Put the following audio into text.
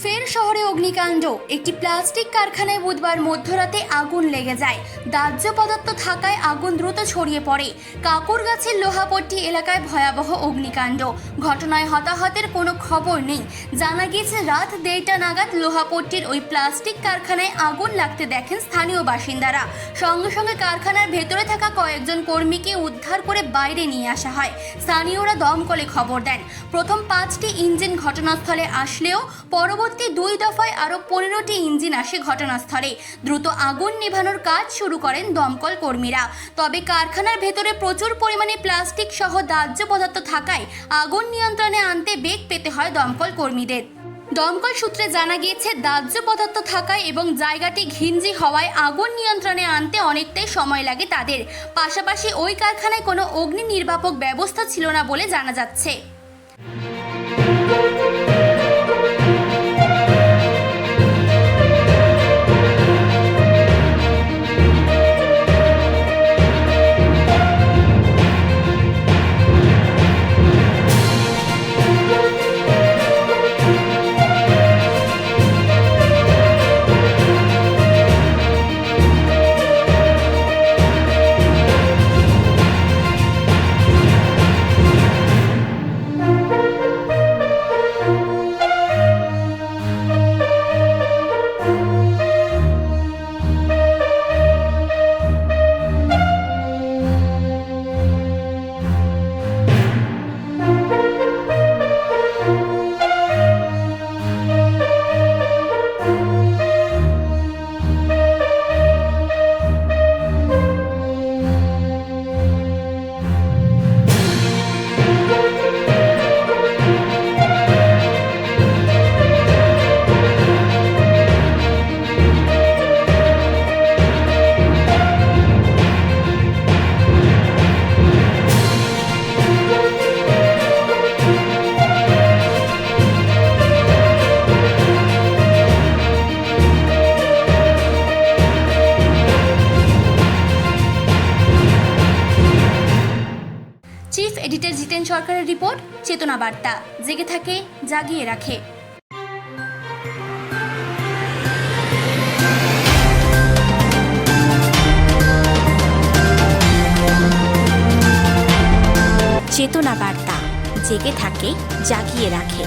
ফের শহরে অগ্নিকাণ্ড। একটি প্লাস্টিক কারখানায় বুধবার মধ্যরাতে আগুন লেগে যায়। দাহ্য পদার্থ থাকায় আগুন দ্রুত ছড়িয়ে পড়ে। কাকুরগাছের লোহাপট্টি এলাকায় ভয়াবহ অগ্নিকাণ্ড। ঘটনায় হতাহতের কোনো খবর নেই। জানা গিয়েছে রাত 1:30 নাগাদ লোহাপট্টির ওই প্লাস্টিক কারখানায় আগুন লাগতে দেখেন স্থানীয় বাসিন্দারা। সঙ্গে সঙ্গে কারখানার ভেতরে থাকা কয়েকজন কর্মীকে উদ্ধার করে বাইরে নিয়ে আসা হয়। স্থানীয়রা দমকলে খবর দেন। প্রথম 5টি ইঞ্জিন ঘটনাস্থলে আসলেও পরবর্তী 2 দফায় আরও 15টি ইঞ্জিন আসে ঘটনাস্থলে। দ্রুত আগুন নেভানোর কাজ শুরু করেন দমকল কর্মীরা। তবে কারখানার ভেতরে প্রচুর পরিমাণে প্লাস্টিক সহ দাহ্য পদার্থ থাকায় আগুন নিয়ন্ত্রণে আনতে বেগ পেতে হয় দমকল কর্মীদের। দমকল সূত্রে জানা গিয়েছে দাহ্য পদার্থ থাকায় এবং জায়গাটি ঘিঞ্জি হওয়ায় আগুন নিয়ন্ত্রণে আনতে অনেকটাই সময় লাগে তাদের। পাশাপাশি ওই কারখানায় কোনো অগ্নি নির্বাপক ব্যবস্থা ছিল না বলে জানা যাচ্ছে। চিফ এডিটর জিতেন সরকারের রিপোর্ট, চেতনা বার্তা। জেগে থাকে, জাগিয়ে রাখে। চেতনা বার্তা, জেগে থাকে, জাগিয়ে রাখে।